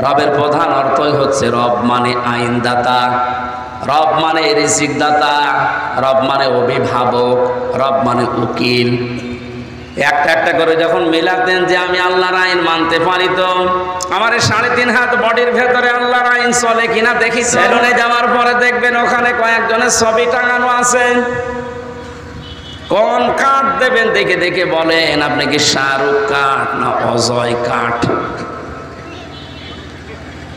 রবের প্রধান অর্থই হচ্ছে রব মানে আইনদাতা, রব মানে রিজিক দাতা, রব মানে অভিভাবক, রব মানে উকিল। একটা একটা করে যখন মেলাতেন যে আমি আল্লাহর আইন মানতে পারি, তো আমার 3.5 হাত বডির ভেতরে আল্লাহর আইন চলে কিনা দেখি। সেলুনে যাওয়ার পরে দেখবেন ওখানে কয়েকজনের ছবি টাঙানো আছে। কোন কাঠ দেবেন দেখে দেখে বলেন আপনি কি শাহরুখ কাঠ না অজয় কাঠ?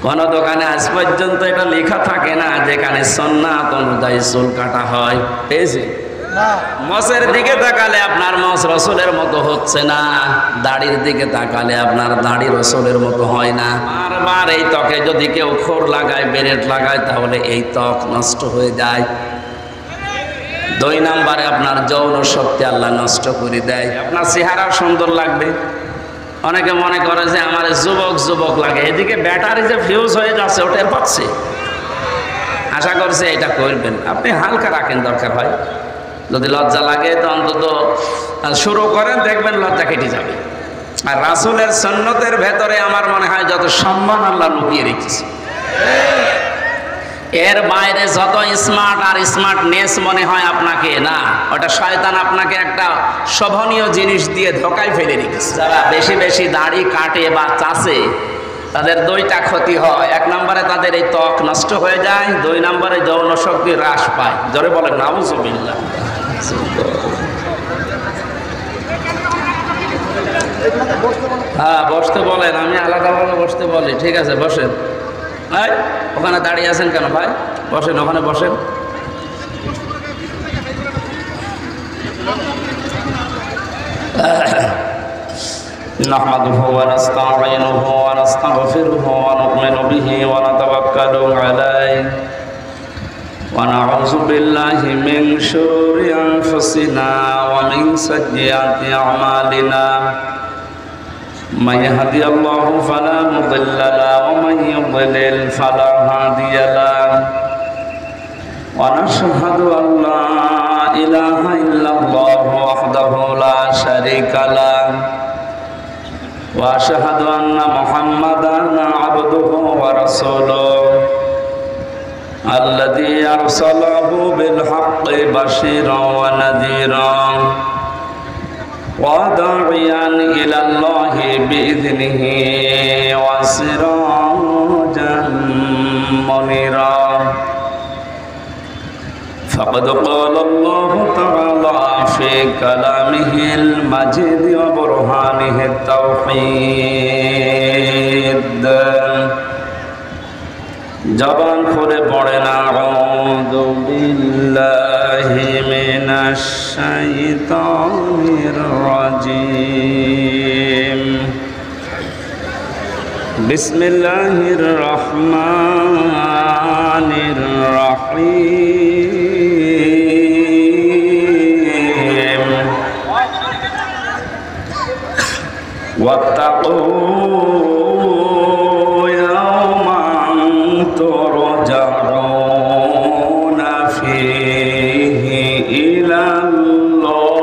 কোন দোকানে আজ পর্যন্ত এটা লেখা থাকে না যেখানে সুন্নাত অনুযায়ী চুল কাটা হয়? পেয়েছে? মসের দিকে তাকালে আপনার মস রসুলের মতো হচ্ছে না, দাড়ির দিকে তাকালে আপনার দাড়ি রসুলের মতো হয় না। বারবার এই ত্বকে যদি কেউ খোর লাগায়, বেরেট লাগায়, তাহলে এই ত্বক নষ্ট হয়ে যায়। 2 নম্বরে আপনার যৌন শক্তি আল্লাহ নষ্ট করে দেয়। আপনার চেহারা সুন্দর লাগবে, অনেকে মনে করে যে আমার যুবক যুবক লাগে, এদিকে ব্যাটারি যে ফিউজ হয়ে যাচ্ছে ওটা পাচ্ছে। আশা করছি এটা করবেন, আপনি হালকা রাখেন, দরকার হয় যদি লজ্জা লাগে তো অন্তত শুরু করেন, দেখবেন লজ্জা কেটে যাবে। আর রাসূলের সুন্নতের ভেতরে আমার মনে হয় যত সম্মান আল্লাহ লুকিয়ে রেখেছে, এর বাইরে যত স্মার্ট আর স্মার্টনেস মনে হয় আপনাকে, না, ওটা শয়তান আপনাকে একটা শোভনীয় জিনিস দিয়ে ধোকায় ফেলে রেখেছে। যারা বেশি বেশি দাড়ি কাটে বা চাষে, তাদের 2টা ক্ষতি হয়। 1 নম্বরে তাদের এই ত্বক নষ্ট হয়ে যায়, 2 নম্বরে যৌন শক্তি হ্রাস পায়। জোরে বলেন নাউজুবিল্লাহ। হ্যাঁ, বসতে বলেন, আমি আলাদাভাবে বসতে বলি। ঠিক আছে, বসেন। ভাই ওখানে দাঁড়িয়ে আছেন কেন ভাই? বসেন, ওখানে বসেন। নাহমাদুহু ওয়া নাস্তাঈনুহু ওয়া নাস্তাগফিরুহু ওয়া নু'মিনু বিহি ওয়া নাতাওয়াক্কালু আলাইহি ওয়া নাউযু বিল্লাহি মিন শুরুরি আনফুসিনা ওয়া মিন সাইয়্যাতি আমালিনা। من يهدي الله فلا مضل له ومن يضلل فلا هادي له ونشهد أن لا إله إلا الله وحده لا شريك له وأشهد أن محمدا عبده ورسوله الذي أرسله بالحق بشيرا ونذيرا وداعيا إلى الله بإذنه وسراجا منيرا فقد قال الله تعالى في كلامه المجيد وبرهانه التوحيد জবান খুলে পড়েন আউযু বিল্লাহি মিনাশ শাইতানির রাজিম। বিসমিল্লাহির রহমানির রহিম। ওয়াত্তাকু ترجعون فيه إلى الله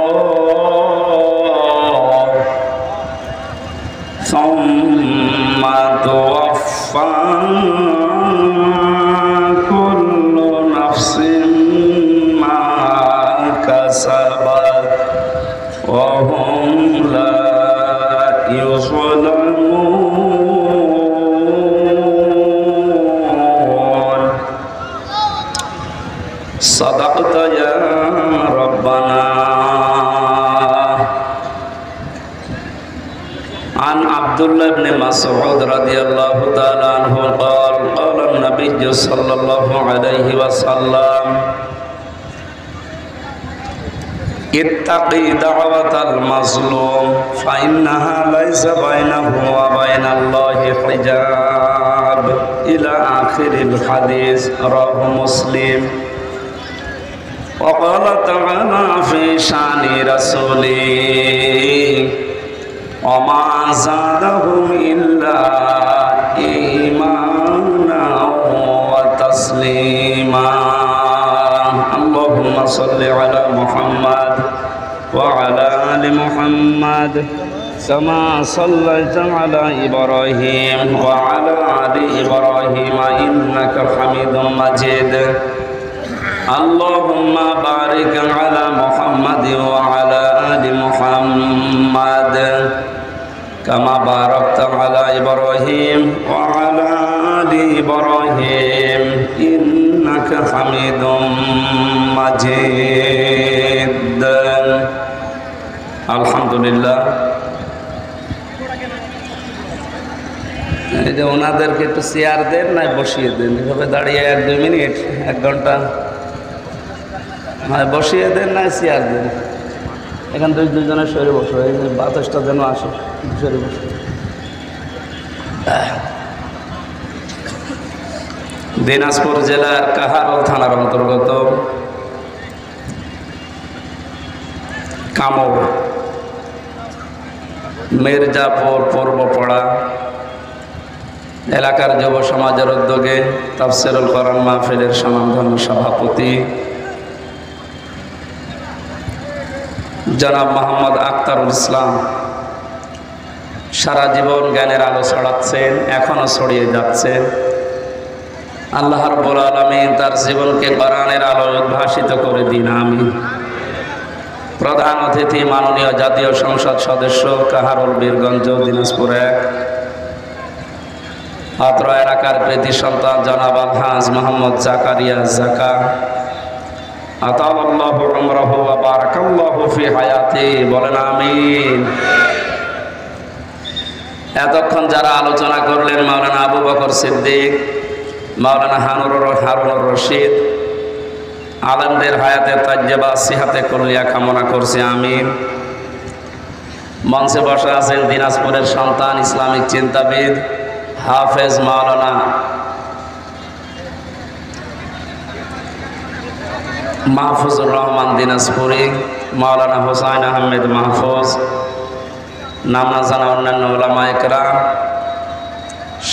ثم توفى كل نفس ما كسبت وهم لا يظلمون. صدقت يا ربنا. عن عبد الله بن مسعود رضي الله تعالى عنه قال قال النبي صلى الله عليه وسلم اتقي دعوة المظلوم فإنها ليس بينه وبين الله حجاب إلى آخر الحديث. رواه مسلم. وقال تعالى في شان رسوله وما زادهم إلا إيمانا وتسليما. اللهم صل على محمد وعلى آل محمد كما صليت على إبراهيم وعلى آل إبراهيم إنك حميد مجيد اللهم بارك على محمد وعلى آل محمد كما باركت على إبراهيم وعلى آل إبراهيم إنك حميد مجيد الحمد لله এই যে ওনাদেরকে একটু চেয়ার দেন না বসিয়ে দেন, এভাবে দাঁড়িয়ে 1-2 মিনিট 1 ঘন্টা বসিয়ে দেন না চেয়ার দেন। এখান থেকে দুজনের সরে বসো, এই যে বাতাসটা যেন আসে, সরে বসো। দিনাজপুর জেলার কাহারোল থানার অন্তর্গত কামল মির্জাপুর পূর্বপাড়া এলাকার যুব সমাজের উদ্যোগে তাফসিরুল কোরআন মাহফিলের সমাধান সভাপতি জনাব মোহাম্মদ আখতারুল ইসলাম সারা জীবন জ্ঞানের আলো ছড়াচ্ছেন, এখনো ছড়িয়ে যাচ্ছেন। আল্লাহ রাব্বুল আলামিন তার জীবনকে কোরআনের আলোয় উদ্ভাসিত করে দিন, আমিন। প্রধান অতিথি মাননীয় জাতীয় সংসদ সদস্য কাহারোল বীরগঞ্জ দিনাজপুর 1 অত্র এলাকার কৃতি সন্তান জনাব আলহাজ মোহাম্মদ জাকারিয়া জাকা আতাল্লাহু উমরাহু ওয়া বারাকাল্লাহু ফি হায়াতি, বলেন আমিন। এতক্ষণ যারা আলোচনা করলেন মাওলানা আবু বকর সিদ্দিক, মাওলানা হারুনুর রশিদ, আলেমদের হায়াতে তাজ্জেবা সিহাতে কুল্লিয়া কামনা করছি, আমিন। মঞ্চে বসা আছেন দিনাজপুরের সন্তান ইসলামিক চিন্তাবিদ হাফেজ মাওলানা মাহফুজুর রহমান দিনাজপুরি, মাওলানা হোসাইন আহমেদ মাহফুজ, নাম না জানা অন্যান্য উলামায়ে কেরাম,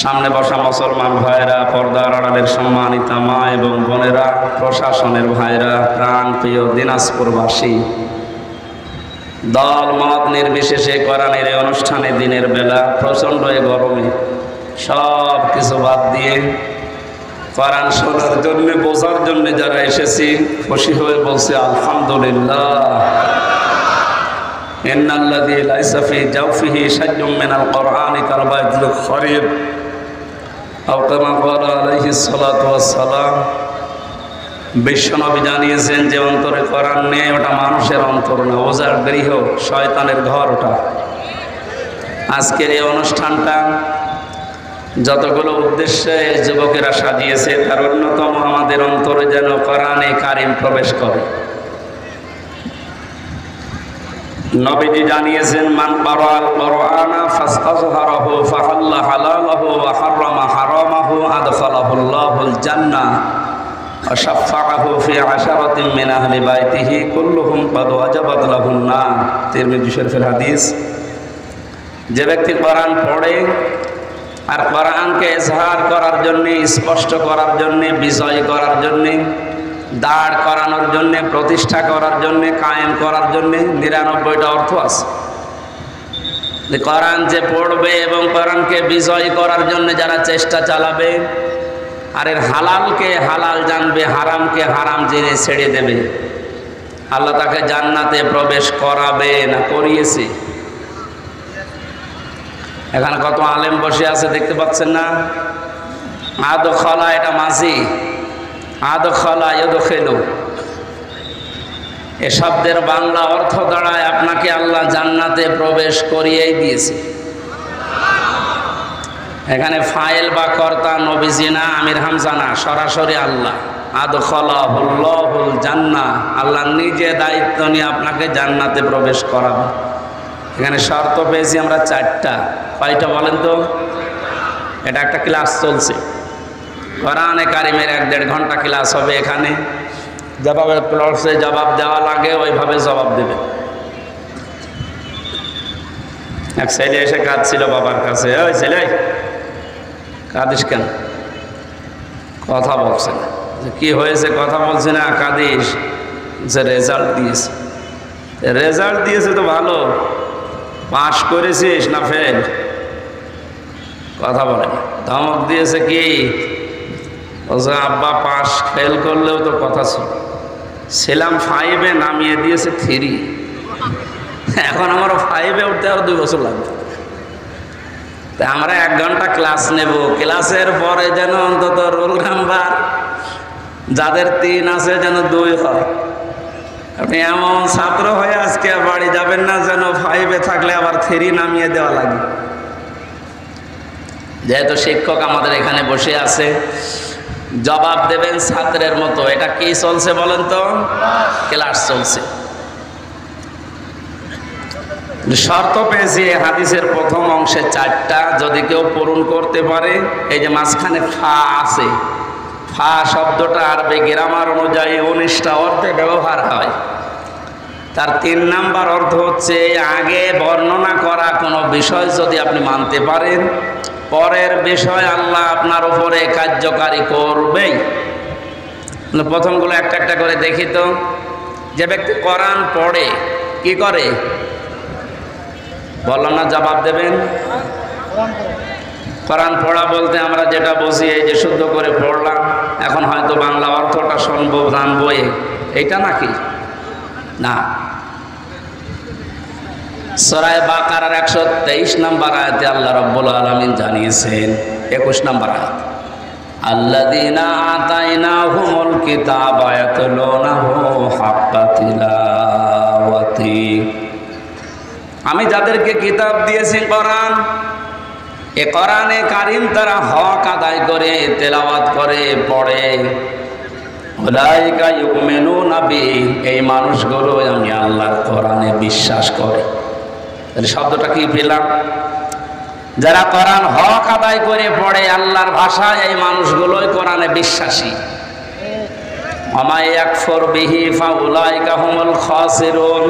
সামনে বসা মুসলমান ভাইরা, পর্দার আড়ালের সম্মানিতা মা এবং বোনেরা, প্রশাসনের ভাইরা, প্রাণ প্রিয় দিনাজপুরবাসী, দল মত নির্বিশেষে কোরআনের এই অনুষ্ঠানে দিনের বেলা প্রচণ্ড গরমে সব কিছু বাদ দিয়ে কোরআন শোনার জন্য, বোঝার জন্য যারা এসেছি খুশি হয়ে বলছে আলহামদুলিল্লাহ। ইন্নাল্লাযী লাইসা ফী জাওফিহি শাইউম মিনাল কোরআনি কালবাইতুল খরিব আও কামা ক্বালা আলাইহিস সালাতু ওয়াস সালাম। বিশ্বনবী জানিয়েছেন যে অন্তরে কোরআন নেই ওটা মানুষের অন্তর না, ওজার গৃহ, শয়তানের ঘর ওটা। আজকের এই অনুষ্ঠানটা যতগুলো উদ্দেশ্যে যুবকেরা সাজিয়েছে তার অন্যতম আমাদের অন্তরে যেন কোরআনে কারিম প্রবেশ করে। নবীজি জানিয়েছেন মান ক্বারাআল কোরআনা ফাস্তাযহারাহু ফাহাল্লা হালালাহু ওয়া হাররামা হারামাহু আদখালাহুল্লাহুল জান্নাহ ওয়া শাফাআহু ফি আশারাতিন মিন আহলি বাইতিহি কুল্লুহুম ক্বাদ ওয়াজাবাত লাহুন নার। তিরমিজি শরীফের হাদিস। যে ব্যক্তি কোরআন পড়ে আর কোরআনকে ইজহার করার জন্য, স্পষ্ট করার জন্য, বিজয় করার জন্য, দাঁড় করানোর জন্য, প্রতিষ্ঠা করার জন্য, কায়েম করার জন্য 99টা অর্থ আছে। কোরআন যে পড়বে এবং কোরআনকে বিজয় করার জন্য যারা চেষ্টা চালাবে আর এর হালালকে হালাল জানবে, হারামকে হারাম জেনে ছেড়ে দেবে, আল্লাহ তাকে জান্নাতে প্রবেশ করাবে না করিয়েছে। এখানে কত আলেম বসে আছে দেখতে পাচ্ছেন না? আদখালা এটা মাঝি, আদখালা ইয়াদখিলু, এ শব্দের বাংলা অর্থ দাঁড়ায় আপনাকে আল্লাহ জান্নাতে প্রবেশ করিয়েই দিয়েছে। এখানে ফাইল বা কর্তা নবীজি না, আমির হামজা না, সরাসরি আল্লাহ। আদখালাহুল্লাহুল জান্নাহ, আল্লাহ নিজে দায়িত্ব নিয়ে আপনাকে জান্নাতে প্রবেশ করাবে। এখানে শর্ত পেয়েছি আমরা 4টা। কয়টা বলেন তো? এটা একটা ক্লাস চলছে, কোরআনে কারিমের 1-1.5 ঘন্টা ক্লাস হবে এখানে। যেভাবে ক্লাসে জবাব দেওয়া লাগে ওইভাবে জবাব দেবে। এক ছেলে এসে কাঁদছিল বাবার কাছে, ওই ছেলে কাঁদিস কেন? কথা বলছে না। কি হয়েছে? কথা বলছে না, কাঁদিস? যে রেজাল্ট দিয়েছে। রেজাল্ট দিয়েছে তো ভালো, পাশ করেছিস না ফেল? কথা বলে ধমক দিয়েছে কি? বলছে আব্বা পাশ ফেল করলেও তো কথা ছিল, ছিলাম 5-এ নামিয়ে দিয়েছে 3, এখন আমার 5-এ উঠতে আরো 2 বছর লাগবে। তা আমরা 1 ঘন্টা ক্লাস নেব, ক্লাসের পরে যেন অন্তত রোল নাম্বার যাদের 3 আছে যেন 2 হয়। আপনি এমন ছাত্র হয়ে আজকে বাড়ি যাবেন না যেন 5-এ থাকলে আবার 3 নামিয়ে দেওয়া লাগে। যেহেতু শিক্ষক আমাদের এখানে বসে আছে, জবাব দেবেন ছাত্রের মতো। এটা কি চলছে বলেন তো? ক্লাস চলছে। শর্ত পেয়েছি হাদিসের প্রথম অংশে 4টা, যদি কেউ পূরণ করতে পারে। এই যে মাঝখানে ফা আছে, ফা শব্দটা আরবি গ্রামার অনুযায়ী 19টা অর্থে ব্যবহার হয়। তার 3 নাম্বার অর্থ হচ্ছে আগে বর্ণনা করা কোনো বিষয় যদি আপনি মানতে পারেন, পরের বিষয় আল্লাহ আপনার উপরে কার্যকারী করবেই। প্রথমগুলো একটা একটা করে দেখি তো। যে ব্যক্তি কোরআন পড়ে কি করে বললাম না, জবাব দেবেন। কোরআন পড়া বলতে আমরা যেটা বুঝি এই যে শুদ্ধ করে পড়লাম, এখন হয়তো বাংলা অর্থটা শুনবো জানবো, এইটা নাকি না। সূরা বাকারার 123 নম্বর আয়াতে আল্লাহ রাব্বুল আলামিন জানিয়েছেন, 21 নম্বর আয়াত, আল্লাযীনা আতাইনাহুমুল কিতাবা ইয়াতলুনাহু হাক্কা তিলাওয়াতি। আমি যাদেরকে কিতাব দিয়েছি কোরআন, এ কোরআনে কারিম তারা হক আদায় করে তেলাওয়াত করে পড়ে। উলাইকা ইউমিনুনা বিহি, এই মানুষগুলো আমি আল্লাহর কোরআনে বিশ্বাস করে। তাহলে শব্দটা কি পেলাম? যারা কোরআন হক আদায় করে পড়ে আল্লাহর ভাষায়, এই মানুষগুলোই কোরআনে বিশ্বাসী। ওমা ইয়াকফুর বিহি ফাউলাইকা হুমুল খাসিরুন,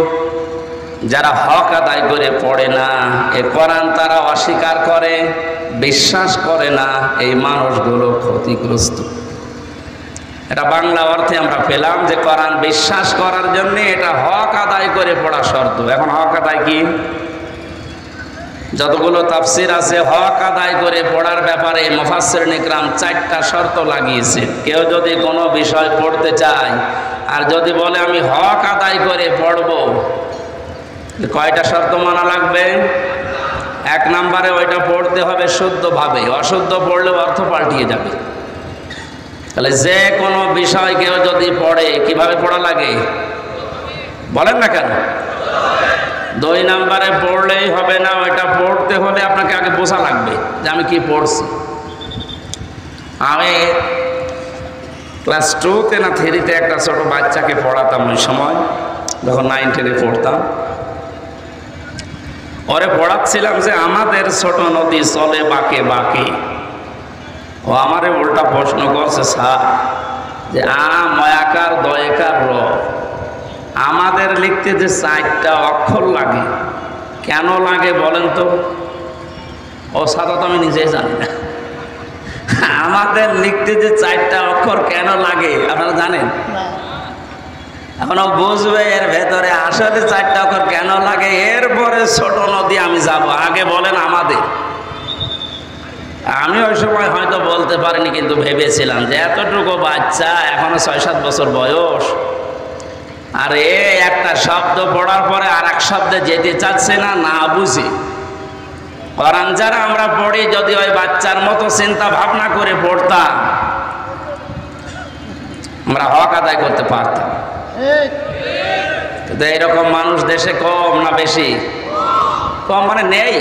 যারা হক আদায় করে পড়ে না, এ কোরআন তারা অস্বীকার করে, বিশ্বাস করে না, এই মানুষগুলো ক্ষতিগ্রস্ত। এটা বাংলা অর্থে আমরা পেলাম যে কোরআন বিশ্বাস করার জন্য এটা হক আদায় করে পড়া শর্ত। এখন হক আদায় কি? যতগুলো তাফসির আছে হক আদায় করে পড়ার ব্যাপারে মুফাসসিরিন ইকরাম 4টা শর্ত লাগিয়েছে। কেউ যদি কোনো বিষয় পড়তে চায় আর যদি বলে আমি হক আদায় করে পড়ব, কয়টা শর্ত মানা লাগবে? 1 নম্বরে ওইটা পড়তে হবে শুদ্ধভাবে, অশুদ্ধ পড়লে অর্থ পাল্টিয়ে যাবে। তাহলে যে কোনো বিষয় কেউ যদি পড়ে কিভাবে পড়া লাগে বলেন না কেন? 2 নম্বরে পড়লেই হবে না, ওইটা পড়তে হলে আপনাকে আগে বোঝা লাগবে যে আমি কি পড়ছি। আমি ক্লাস 2-তে না 3-তে একটা ছোট বাচ্চাকে পড়াতাম, ওই সময় যখন 9-10-এ পড়তাম। ওরে পড়াচ্ছিলাম যে আমাদের ছোট নদী চলে বাঁকে বাঁকে। ও আমারে উল্টা প্রশ্ন করছে, স্যার যে ময়াকার দয়াকার র আমাদের লিখতে যে 4টা অক্ষর লাগে, কেন লাগে বলেন তো? ও সাদা তো আমি নিজেই জানি না। আমাদের লিখতে যে 4টা অক্ষর কেন লাগে আপনারা জানেন? এখনো বুঝবে এর ভেতরে আসলে 4টা অক্ষর কেন লাগে। এরপরে ছোট নদী আমি যাব, আগে বলেন আমাদের। আমি ওই সময় হয়তো বলতে পারিনি, কিন্তু ভেবেছিলাম যে এতটুকু বাচ্চা, এখনো 6-7 বছর বয়স, আর একটা শব্দ পড়ার পরে আর এক শব্দে যেতে চাচ্ছে না, না বুঝি। কোরআন যারা আমরা পড়ি যদি ওই বাচ্চার মতো চিন্তা ভাবনা করে পড়তাম, আমরা হক আদায় করতে পারতাম। কিন্তু এইরকম মানুষ দেশে কম না বেশি? কম মানে নেই।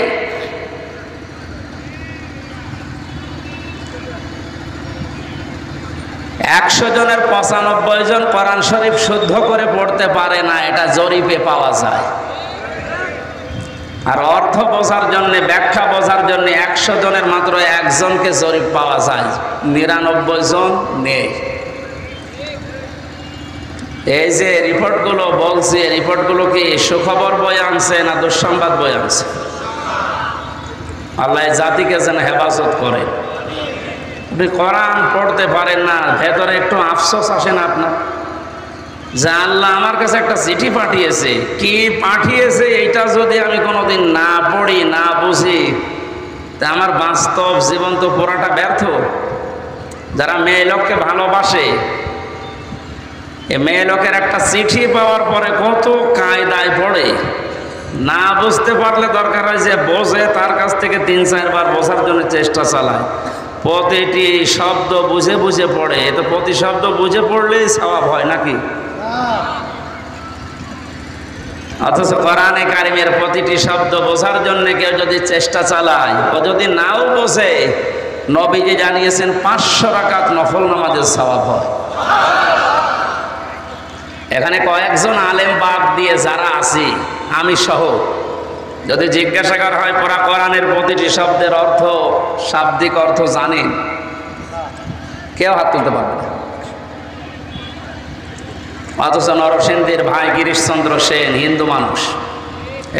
একশো জনের 95 জন কোরআন শরীফ শুদ্ধ করে পড়তে পারে না, এটা জরিপে পাওয়া যায়। আর অর্থ বোঝার জন্য, ব্যাখ্যা বোঝার জন্য 100 জনের মাত্র 1 জনকে জরিপ পাওয়া যায়, 99 জন নেই। এই যে রিপোর্টগুলো বলছে, রিপোর্টগুলো কি সুখবর বয়ে আনছে না দুঃসংবাদ বয়ে আনছে? আল্লাহ জাতিকে যেন হেফাজত করে। আপনি কোরআন পড়তে পারেন না, ভেতরে একটু আফসোস আসে না আপনার? যে আল্লাহ আমার কাছে একটা চিঠি পাঠিয়েছে, কি পাঠিয়েছে এইটা যদি আমি কোনোদিন না পড়ি না বুঝি, তা আমার বাস্তব জীবন তো পুরাটা ব্যর্থ। যারা মেয়ে লোককে ভালোবাসে, এ মেয়ে লোকের একটা চিঠি পাওয়ার পরে কত কায়দায় পড়ে, না বুঝতে পারলে দরকার হয় যে বোঝে, তার কাছ থেকে ৩-৪ বার বোঝার জন্য চেষ্টা চালায়, প্রতিটি শব্দ বুঝে বুঝে পড়ে। এ তো প্রতি শব্দ বুঝে পড়লেই সওয়াব হয় নাকি? অথচ কোরআনে কারিমের প্রতিটি শব্দ বোঝার জন্য কেউ যদি চেষ্টা চালায়, ও যদি নাও বোঝে, নবীজি জানিয়েছেন ৫০০ রাকাত নফল নামাজের সওয়াব হয়। এখানে কয়েকজন আলেম বাদ দিয়ে যারা আছি, আমি সহ, যদি জিজ্ঞাসা করা হয় পুরা কোরআনের প্রতিটি শব্দের অর্থ, শাব্দিক অর্থ জানেন, কেউ হাত তুলতে পারবে না। অথচ নরসিংদীর ভাই গিরিশচন্দ্র সেন হিন্দু মানুষ,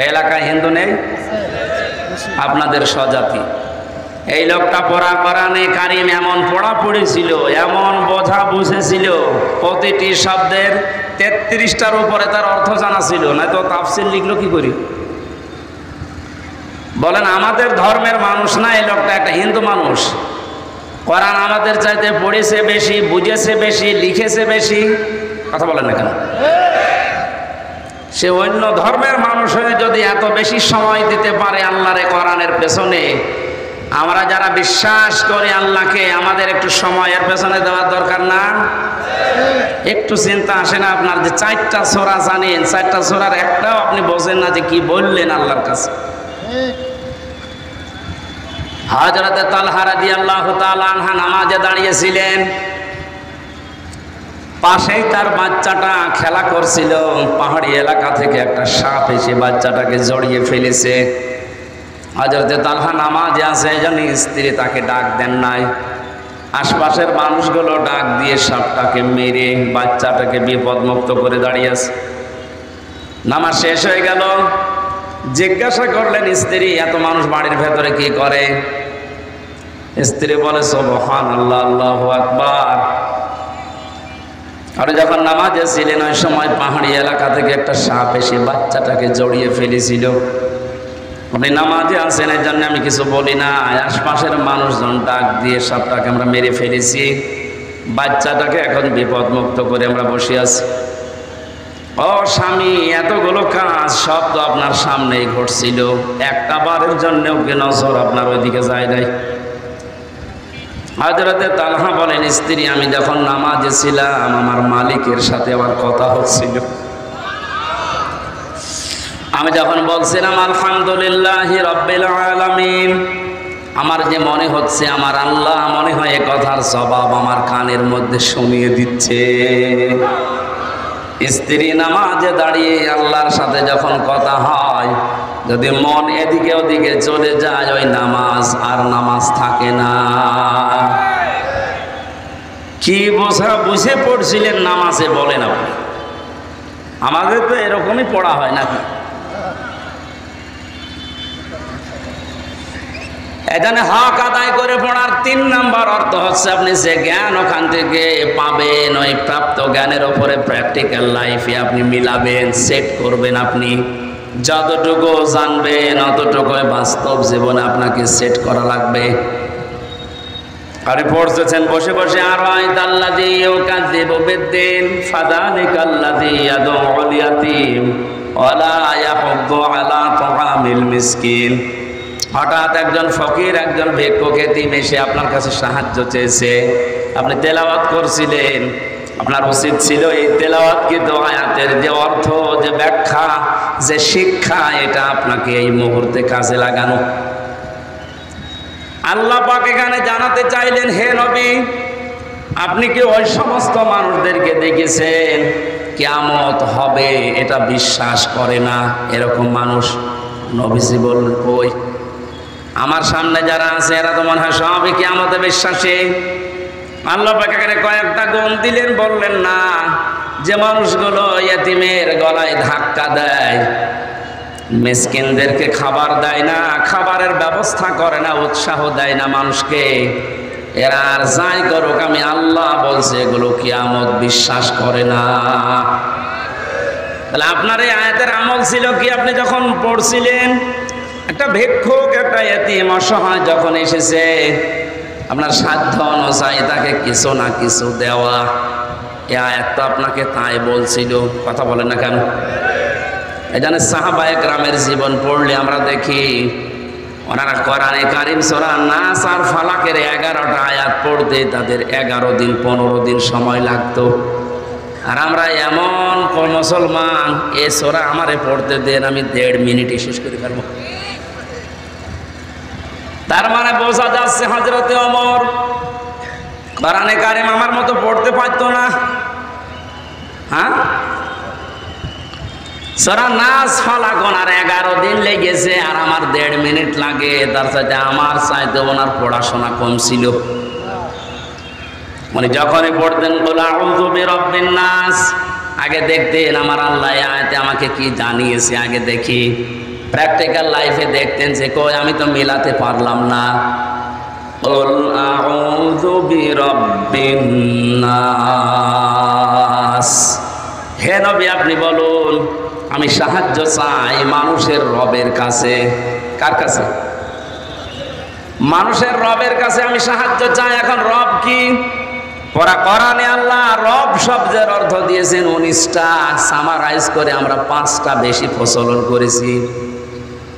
এলাকায় হিন্দু নেই, আপনাদের স্বজাতি। এই লোকটা পড়া কোরআনে কারিম এমন পড়া পড়েছিল, এমন বোঝা বুঝেছিল, প্রতিটি শব্দের ৩৩টার উপরে তার অর্থ জানা ছিল, না তো তাফসীর লিখলো কি করি? বলেন আমাদের ধর্মের মানুষ না, এই লোকটা একটা হিন্দু মানুষ। কোরআন আমাদের চাইতে পড়েছে বেশি, বুঝেছে বেশি, লিখেছে বেশি, কথা বলেন না কেন? সে অন্য ধর্মের মানুষ হয়ে যদি এত বেশি সময় দিতে পারে আল্লাহর কোরআনের পেছনে, আমরা যারা বিশ্বাস করি আল্লাহকে, আমাদের একটু সময়ের পেছনে দেওয়ার দরকার না? একটু চিন্তা আসে না আপনার যে ৪টা সূরা জানেন, ৪টা সূরার একটাও আপনি বোঝেন না যে কি বললেন আল্লাহর কাছে? হযরত তালহা রাদিয়াল্লাহু তাআলা আনহা নামাজে দাঁড়িয়েছিলেন, পাশেই তার বাচ্চাটা খেলা করছিল। পাহাড়ি এলাকা থেকে একটা সাপ এসে বাচ্চাটাকে জড়িয়ে ফেলেছে। হযরত তালহা নামাজে আছে, এই জন্য স্ত্রী তাকে ডাক দেন নাই। আশপাশের মানুষগুলো ডাক দিয়ে সাপটাকে মেরে বাচ্চাটাকে বিপদমুক্ত করে দাঁড়িয়ে আছে। নামাজ শেষ হয়ে গেল, জিজ্ঞাসা করলেন স্ত্রী, এত মানুষ বাড়ির ভেতরে কি করে? স্ত্রী বলে সুবহানাল্লাহ, আল্লাহু আকবার। আর যখন নামাজে ছিলেন ওই সময় পাহাড়ি এলাকা থেকে একটা সাপ এসে বাচ্চাটাকে জড়িয়ে ফেলেছিল। আপনি নামাজে আছেন, এর জন্য আমি কিছু বলি না। আশপাশের মানুষজন ডাক দিয়ে সাপটাকে আমরা মেরে ফেলেছি, বাচ্চাটাকে এখন বিপদমুক্ত করে আমরা বসে আছি। ও স্বামী, এতগুলো কাজ সব তো আপনার সামনেই ঘটছিল, একটা বারের জন্যও কি নজর আপনার ওইদিকে যায় নাই? হযরতে তালহা বলেন, স্ত্রী, আমি যখন নামাজে ছিলাম আমার মালিকের সাথে আমার কথা হচ্ছিল। আমি যখন বলছিলাম আলহামদুলিল্লাহি রাব্বিল আলামিন, আমার যে মনে হচ্ছে আমার আল্লাহ মনে হয় এ কথার জবাব আমার কানের মধ্যে শুনিয়ে দিচ্ছে। স্ত্রী নামাজে দাঁড়িয়ে আল্লাহর সাথে যখন কথা হয়, যদি মন এদিকে ওদিকে চলে যায়, ওই নামাজ আর নামাজ থাকে না। কি বুঝে পড়ছিলেন নামাজে বলেন আপনি? আমাদের তো এরকমই পড়া হয় নাকি? এখানে হক আদায় করে পড়ার ৩ নম্বর অর্থ হচ্ছে আপনি যে জ্ঞান ওখান থেকে পাবেন, ওই প্রাপ্ত জ্ঞানের ওপরে প্র্যাকটিক্যাল লাইফে আপনি মিলাবেন, সেট করবেন। আপনি যতটুকু জানবেন অতটুকু বাস্তব জীবনে আপনাকে সেট করা লাগবে। আরে পড়তেছেন বসে বসে, আর আইতাল্লাযী ইউকাযযিবু বিদ্দীন ফাযালিকাল্লাযী ইয়াদউল ইয়াতীম ওয়ালা ইয়াহুদ্দু আলা তুআমিল মিসকিন। হঠাৎ একজন ফকির, একজন ভিক্ষুক এতিম এসে আপনার কাছে সাহায্য চেয়েছে, আপনি তেলাওয়াত করছিলেন। আপনার উচিত ছিল এই তেলাওয়াতকৃত আয়াতের যে অর্থ, যে ব্যাখ্যা, যে শিক্ষা, এটা আপনাকে এই মুহূর্তে কাজে লাগানো। আল্লাহ পাক এখানে জানাতে চাইলেন, হে নবী, আপনি কি ওই সমস্ত মানুষদেরকে দেখেছেন কিয়ামত হবে এটা বিশ্বাস করে না এরকম মানুষ? নবীজি বললেন, কই, আমার সামনে যারা আছে এরা তো মনে হয় সবই কিয়ামতে বিশ্বাসী। আল্লাহ পাক এখানে কয়েকটা গুণ দিলেন, বললেন না, যে মানুষগুলো ইয়েতিমের গলায় ধাক্কা দেয়, মিসকিনদেরকে খাবার দেয় না, খাবারের ব্যবস্থা করে না, উৎসাহ দেয় না মানুষকে, এরা আর যাই করুক আমি আল্লাহ বলছে এগুলো কিয়ামত বিশ্বাস করে না। তাহলে আপনার এই আয়াতের আমল ছিল কি? আপনি যখন পড়ছিলেন, একটা ভিক্ষুক, একটা এতিম অসহায় যখন এসেছে, আপনার সাধ্য অনুযায়ী তাকে কিছু না কিছু দেওয়া। এই আয়াত তো আপনাকে তাই বলছিল। কথা বলেন না কেন? এই জন্য সাহাবায়ে কেরামের জীবন পড়লে আমরা দেখি ওনারা কোরআনে কারিম সূরা নাস আর ফালাকের 11টা আয়াত পড়তে তাদের 11 দিন 15 দিন সময় লাগতো। আর আমরা এমন মুসলমান, এ সূরা আমারে পড়তে দেন, আমি 1.5 মিনিটে শেষ করে ফেলবো। তার মানে বোঝা যাচ্ছে হযরতে ওমর কোরআনে কারিম আমার মতো পড়তে পারতো না। হ্যাঁ, সূরা নাস ফালাক ওনার 11 দিন লেগেছে, আর আমার 1.5 মিনিট লাগে। তার সাথে আমার চাইতে ওনার পড়াশোনা কম ছিল। মানে যখনই পড়তেন কুল আউযু বিরাব্বিন নাস, আগে দেখতেন আমার আল্লাহ আয়াতে আমাকে কি জানিয়েছে, আগে দেখি। প্র্যাকটিক্যাল লাইফে দেখতেন যে কই আমি তো মিলাতে পারলাম না। কুল আউযু বিরাব্বিন নাস, হে নবী আপনি বলুন আমি সাহায্য চাই মানুষের রবের কাছে। কার কাছে? মানুষের রবের কাছে আমি সাহায্য চাই। এখন রব কি? কোরআনে আল্লাহ রব শব্দের অর্থ দিয়েছেন 19টা, সামারাইজ করে আমরা 5টা বেশি প্রচলন করেছি।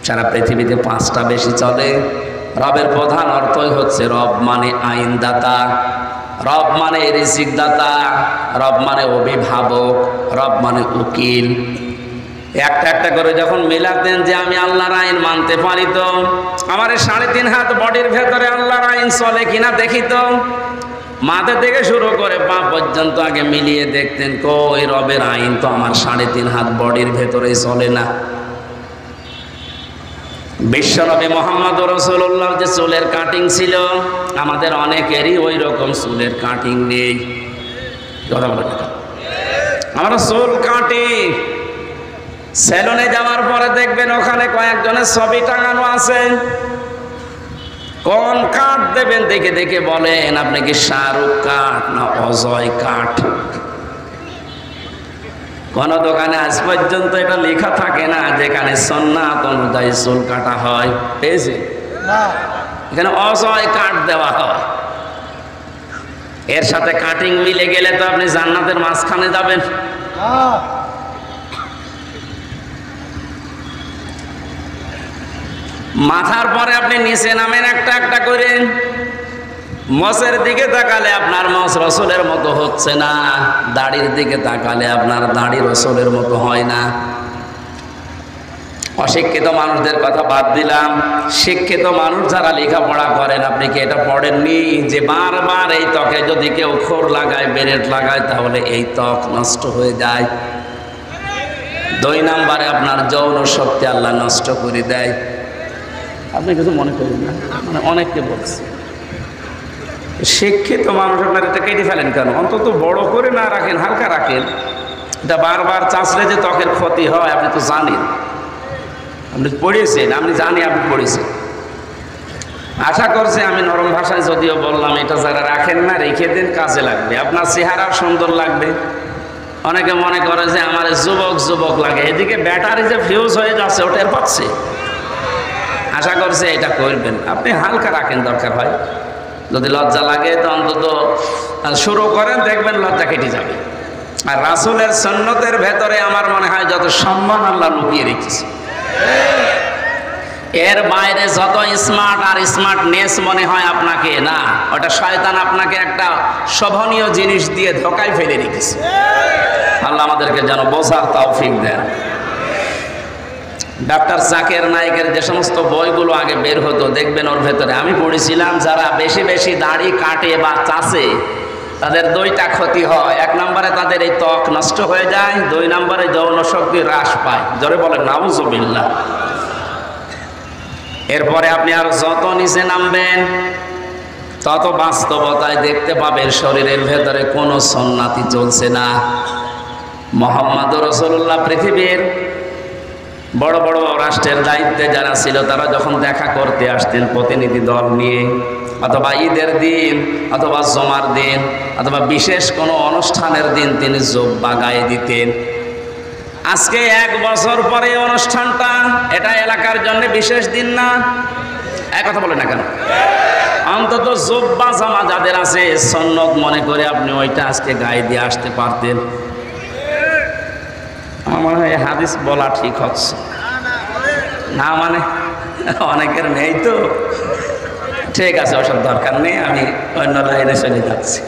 সারা পৃথিবীতে 5টা বেশি চলে। রবের প্রধান অর্থই হচ্ছে রব মানে আইনদাতা, রব মানে রিজিক দাতা, রব মানে অভিভাবক, রব মানে উকিল। একটা একটা করে যখন মিলাতেন যে আমি আল্লাহর আইন মানতে পারি তো আমার 3.5 হাত বডির ভেতরে আল্লাহর আইন চলে কিনা দেখি তো, মাথা থেকে শুরু করে পা পর্যন্ত আগে মিলিয়ে দেখতেন কই রবের আইন তো আমার 3.5 হাত বডির ভেতরে চলে না। বিশ্বনবী মুহাম্মদ রাসূলুল্লাহ যে চুলের কাটিং ছিল, আমাদের অনেকেরই ওই রকম চুলের কাটিং নেই। কথা বলেন, আমরা চুল কাটি। সেলুনে যাওয়ার পরে দেখবেন ওখানে কয়েকজনের ছবি টাঙানো আছে। কোন কাট দেবেন দেখে দেখে বলেন আপনি কি শাহরুখ কাট না অজয় কাট? কোন দোকানে আজ পর্যন্ত এটা লেখা থাকে না যেখানে সুন্নাত অনুযায়ী চুল কাটা হয়, পেয়েছে না? এখানে অজয় কাট দেওয়া হয়। এর সাথে কাটিং মিলে গেলে তো আপনি জান্নাতের মাঝখানে যাবেন। মাথার পরে আপনি নিচে নামেন একটা একটা করে। মসের দিকে তাকালে আপনার মস রসুলের মতো হচ্ছে না, দাড়ির দিকে তাকালে আপনার দাড়ি রসুলের মতো হয় না। অশিক্ষিত মানুষদের কথা বাদ দিলাম, শিক্ষিত মানুষ যারা লেখাপড়া করেন, আপনি কি এটা পড়েননি যে বারবার এই ত্বকে যদি কেউ খোর লাগায়, বেরেট লাগায়, তাহলে এই ত্বক নষ্ট হয়ে যায়। 2 নম্বরে আপনার যৌন শক্তি আল্লাহ নষ্ট করে দেয়। আপনি কিছু মনে করেন না, মানে অনেককে বলছি। শিক্ষিত মানুষ আপনার এটা কেটে ফেলেন কেন? অন্তত বড় করে না রাখেন, হালকা রাখেন। এটা বারবার চাষলে যে ত্বকের ক্ষতি হয় আপনি তো জানেন, আপনি পড়েছেন, আমি জানি আপনি পড়েছেন। আশা করছি আমি নরম ভাষায় যদিও বললাম, এটা যারা রাখেন না রেখে দেন, কাজে লাগবে। আপনার চেহারা সুন্দর লাগবে। অনেকে মনে করে যে আমার যুবক যুবক লাগে, এদিকে ব্যাটারি যে ফিউজ হয়ে যাচ্ছে ওটা এর পাচ্ছে। আশা করছি এটা করবেন। আপনি হালকা রাখেন, দরকার হয় যদি লজ্জা লাগে তো অন্তত শুরু করেন, দেখবেন লজ্জা কেটে যাবে। আর রাসূলের সুন্নতের ভেতরে আমার মনে হয় যত সম্মান আল্লাহ লুকিয়ে রেখেছে, এর বাইরে যত স্মার্ট আর স্মার্টনেস মনে হয় আপনাকে, না, ওটা শয়তান আপনাকে একটা শোভনীয় জিনিস দিয়ে ধোকায় ফেলে রেখেছে। আল্লাহ আমাদেরকে যেন বোঝার তৌফিক দেন। ডাক্তার জাকির নায়েকের যে সমস্ত বইগুলো আগে বের হতো দেখবেন ওর ভেতরে আমি পড়েছিলাম যারা বেশি বেশি দাড়ি কাটে বা চাষে তাদের 2টা ক্ষতি হয়। 1 নম্বরে তাদের এই ত্বক নষ্ট হয়ে যায়, 2 নম্বরে যৌন শক্তি হ্রাস পায়। জোরে বলেন নাউজুবিল্লাহ। এরপরে আপনি আর যত নিচে নামবেন তত বাস্তবতায় দেখতে পাবেন শরীরের ভেতরে কোনো সুন্নাতি চলছে না। মুহাম্মদুর রাসূলুল্লাহ পৃথিবীর বড় বড় রাষ্ট্রের দায়িত্বে যারা ছিল তারা যখন দেখা করতে আসতেন প্রতিনিধি দল নিয়ে, অথবা ঈদের দিন অথবা জমার দিন অথবা বিশেষ কোনো অনুষ্ঠানের দিন তিনি জুব্বা গায়ে দিতেন। আজকে 1 বছর পরে অনুষ্ঠানটা, এটা এলাকার জন্য বিশেষ দিন না? এক কথা বলে না কেন? অন্তত জুব্বা জামা যাদের আছে সুন্নত মনে করে আপনি ওইটা আজকে গায়ে দিয়ে আসতে পারতেন। আমার মনে হয় হাদিস বলা ঠিক হচ্ছে না, মানে অনেকের নেই তো। ঠিক আছে, ওসব দরকার নেই, আমি অন্য লাইনে চলে যাচ্ছি।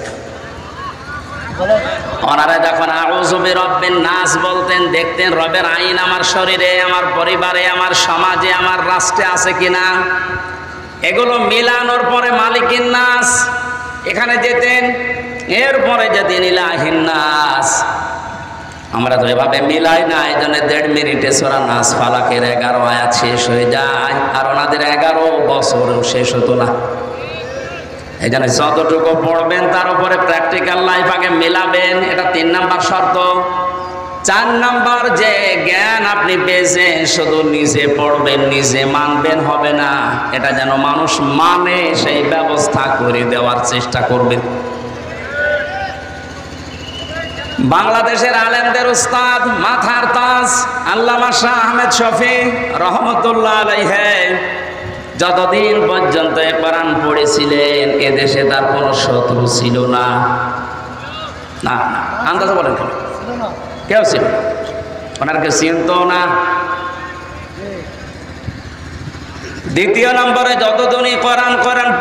ওনারা যখন আউযু বিরাব্বিন নাস বলতেন, দেখতেন রবের আইন আমার শরীরে, আমার পরিবারে, আমার সমাজে, আমার রাষ্ট্রে আছে কিনা। এগুলো মিলানোর পরে মালিকিন নাস এখানে যেতেন, এরপরে যেতেন ইলাহিন নাস। আমরা তো এভাবে মিলাই না, এই জন্য 1.5 মিনিটে সূরা নাস ফালাকের 11 আয়াত শেষ হয়ে যায়, আর ওনাদের 11 বছরও শেষ হতো না। এই জন্য যতটুকু পড়বেন তার উপরে প্র্যাকটিক্যাল লাইফ আগে মেলাবেন, এটা 3 নাম্বার শর্ত। 4 নাম্বার, যে জ্ঞান আপনি পেয়েছেন শুধু নিজে পড়বেন নিজে মানবেন হবে না, এটা যেন মানুষ মানে সেই ব্যবস্থা করে দেওয়ার চেষ্টা করবেন। বাংলাদেশের আলেমদের উস্তাদ, মাথার তাজ আল্লামা শাহ আহমেদ শফি রহমতুল্লাহ আলাইহি যতদিন পর্যন্ত কোরআন পড়েছিলেন এদেশে তার কোনো শত্রু ছিল না। না না, আন্দাজ বলেন কেন? কেউ ছিল না, ওনার কেউ চিনত না। দ্বিতীয় নম্বরে, যতদিনই কোরআন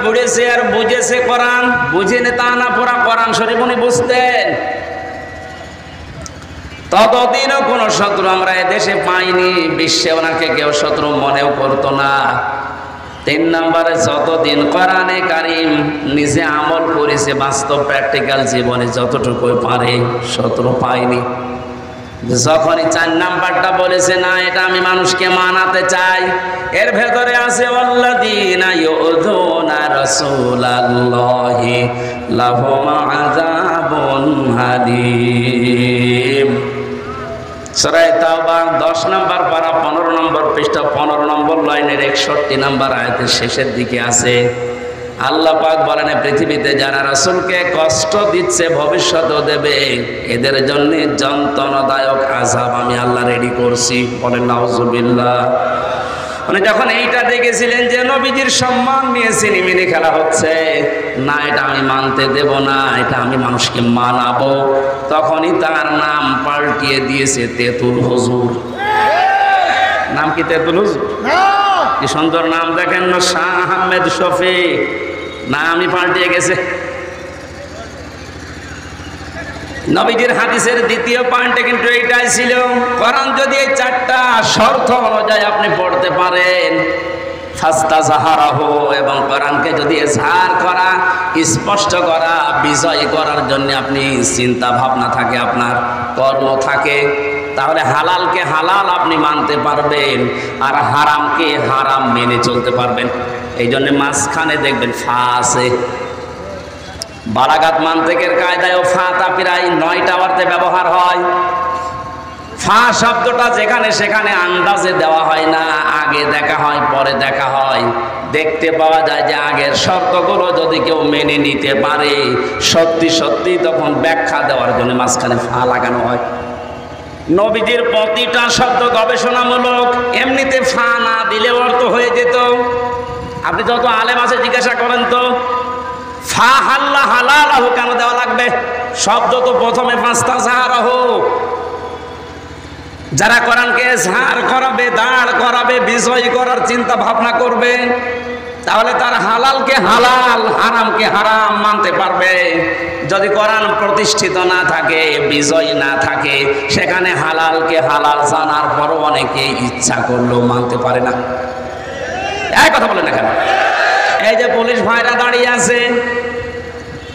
পড়েছে আর বুঝেছে, কোরআন বুঝেনি তা না, পুরা কোরআন শরীফ উনি বুঝতেন, ততদিনও কোনো শত্রু আমরা এদেশে পাইনি। বিশ্বে ওনাকে কেউ শত্রু মনেও করতো না। 3 নম্বরে, যতদিন কোরআনে কারিম নিজে আমল করেছে বাস্তব প্র্যাকটিক্যাল জীবনে যতটুকু পারে, শত্রু পাইনি। যখনই 4 নাম্বারটা বলেছে না এটা আমি মানুষকে মানাতে চাই, এর ভেতরে আছে ওয়াল্লাযীনা ইউযুনা রাসূলাল্লাহি লাহুম আযাবুন আলীম। সূরা তাওবা 10 নম্বর পারা 15 নম্বর পৃষ্ঠা 15 নম্বর লাইনের 61 নম্বর আয়াতের শেষের দিকে আছে, আল্লাহ পাক বলেন পৃথিবীতে যারা রাসূলকে কষ্ট দিচ্ছে ভবিষ্যতেও দেবে, এদের জন্য যন্ত্রণাদায়ক আযাব আমি আল্লাহ রেডি করছি। বলেন নাউজুবিল্লাহ। মানে যখন এইটা দেখেছিলেন যে নবীজির সম্মান নিয়ে সিনেমিনি খেলা হচ্ছে, না এটা আমি মানতে দেব না, এটা আমি মানুষকে মানাবো, তখনই তার নাম পাল্টিয়ে দিয়েছে তেতুল হুজুর। নাম কি তেতুল হুজুর? কি সুন্দর নাম দেখেন না, শাহ আহমেদ শফি, নামই পাল্টিয়ে গেছে। নবীজির হাদিসের দ্বিতীয় পয়েন্টে কিন্তু এইটাই ছিল, কোরআন যদি এই 4টা শর্ত অনুযায়ী আপনি পড়তে পারেন, ফাস্তাযহারাহু, এবং কোরআনকে যদি ইজহার করা, স্পষ্ট করা, বিজয় করার জন্য আপনি চিন্তা ভাবনা থাকে, আপনার কর্ম থাকে, তাহলে হালালকে হালাল আপনি মানতে পারবেন আর হারামকে হারাম মেনে চলতে পারবেন। এই জন্য মাঝখানে দেখবেন ফা আছে। বালাগাত মান্তিকের কায়দায়ও ফাটা প্রায় 9টা অর্থে ব্যবহার হয়। ফা শব্দটা যেখানে সেখানে আন্দাজে দেওয়া হয় না, আগে দেখা হয় পরে দেখা হয়। দেখতে পাওয়া যায় যে আগের শর্তগুলো যদি কেউ মেনে নিতে পারে, সত্যি সত্যি তখন ব্যাখ্যা দেওয়ার জন্য মাঝখানে ফা লাগানো হয়। নবীজির প্রতিটা শব্দ গবেষণামূলক, এমনিতে ফা না দিলে অর্থ হয়ে যেত। আপনি যত আলেম আছে জিজ্ঞাসা করেন তো, ফা হাল্লা হালালাহু কেন দেওয়া লাগবে? শব্দ তো প্রথমে ফাস্তাযহারাহু। যারা কোরআনকে ইজহার করাবে, দাঁড় করাবে, বিজয় করার চিন্তা ভাবনা করবে, তাহলে তার হালালকে হালাল, হারামকে হারাম মানতে পারবে। যদি কোরআন প্রতিষ্ঠিত না থাকে, বিজয় না থাকে, সেখানে হালালকে হালাল জানার পরও অনেকে ইচ্ছা করলেও মানতে পারে না। এই কথা বলে না কেন? এই যে পুলিশ ভাইরা দাঁড়িয়ে আছে,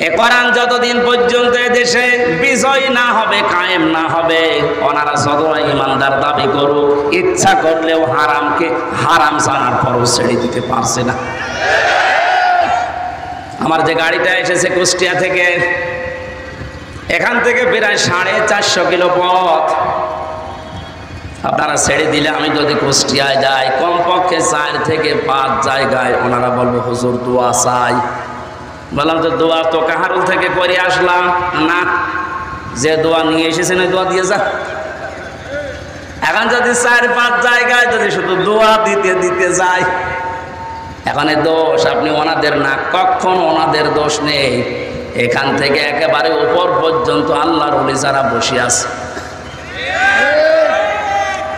এ কোরআন যতদিন পর্যন্ত দেশে বিজয় না হবে, কায়েম না হবে, ওনারা যত ইমানদার দাবি করুক, ইচ্ছা করলেও হারামকে হারাম জানার পরও ছেড়ে দিতে পারছে না। আমার যে গাড়িটা এসেছে কুষ্টিয়া থেকে, এখান থেকে প্রায় 450 কিলো পথ আপনারা ছেড়ে দিলে, আমি যদি কুষ্টিয়ায় যাই কমপক্ষে 4 থেকে 5 জায়গায় ওনারা বলবো হুজুর দোয়া চাই। বললাম তো দোয়া তো কাহারুল থেকে করে আসলাম না, যে দোয়া নিয়ে এসেছেন ওই দোয়া দিয়ে যা। এখন যদি 4-5 জায়গায় যদি শুধু দোয়া দিতে দিতে যায়, এখানে দোষ আপনি ওনাদের না, কখন ওনাদের দোষ নেই। এখান থেকে একেবারে উপর পর্যন্ত আল্লাহর ওলি যারা বসে আছে।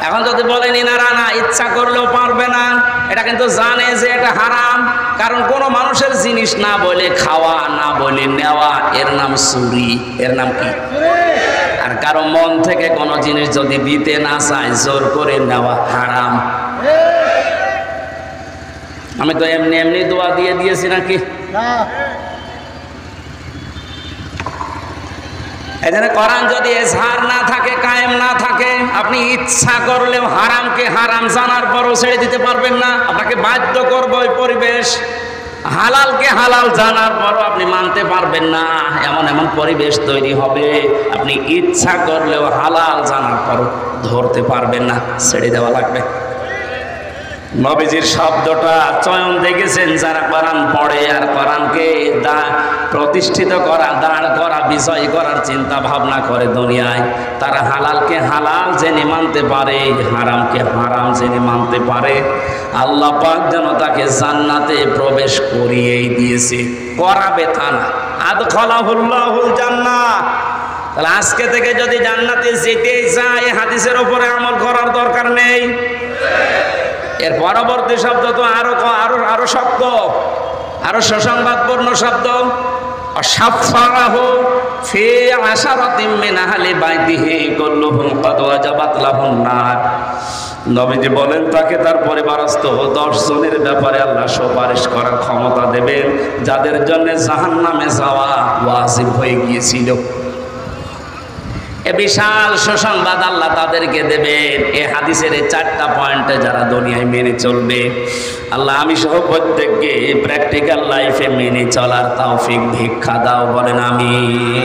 এখন যদি বলেন ইনারা না ইচ্ছা করলেও পারবে না, এটা কিন্তু জানে যে এটা হারাম। কারণ কোনো মানুষের জিনিস না বলে খাওয়া, না বলে নেওয়া, এর নাম চুরি। এর নাম কি? আর কারো মন থেকে কোনো জিনিস যদি দিতে না চায়, জোর করে নেওয়া হারাম। আমি তো এমনি এমনি দোয়া দিয়ে দিয়েছি নাকি? এখানে কোরআন যদি এজহার না থাকে, কায়েম না থাকে, আপনি ইচ্ছা করলেও হারামকে হারাম জানার পরও ছেড়ে দিতে পারবেন না। আপনাকে বাধ্য করবে ওই পরিবেশ। হালালকে হালাল জানার পরও আপনি মানতে পারবেন না, এমন এমন পরিবেশ তৈরি হবে আপনি ইচ্ছা করলেও হালাল জানার পরও ধরতে পারবেন না, ছেড়ে দেওয়া লাগবে। নবীজির শব্দটা চয়ন দেখেছেন যারা কোরআন পড়ে আর কোরআনকে প্রতিষ্ঠিত করা, দাঁড় করা, বিজয় করার চিন্তা ভাবনা করে দুনিয়ায়, তারা হালালকে হালাল জেনে মানতে পারে, হারামকে হারাম জেনে মানতে পারে। আল্লাহ পাক যেন তাকে জান্নাতে প্রবেশ করিয়েই দিয়েছে, করাবে তা না। আদখালাহুল্লাহুল জান্নাহ। তাহলে আজকে থেকে যদি জান্নাতে যেতেই চায়, হাদিসের উপরে আমল করার দরকার নেই। এর পরবর্তী শব্দ তো আরো আরো আরো শক্ত, আরো সুসংবাদপূর্ণ শব্দ। অসাফারাহু ফি আশারাতিন মিন আহলি বাইতিহি কুল্লুহুম ক্বাদ ওয়াজাবাত লাহুন নার। নবীজি বলেন তাকে তার পরিবারস্থ 10 জনের ব্যাপারে আল্লাহ সুপারিশ করার ক্ষমতা দেবেন, যাদের জন্য জাহান্নামে যাওয়া ওয়াজিব হয়ে গিয়েছিল। এ বিশাল সুসংবাদ আল্লাহ তাদেরকে দেবেন। এ হাদিসের এই 4টা পয়েন্টে যারা দুনিয়ায় মেনে চলবে, আল্লাহ আমি সহ প্রত্যেককে প্র্যাকটিক্যাল লাইফে মেনে চলার তৌফিক ভিক্ষা দাও, বলেন আমিন।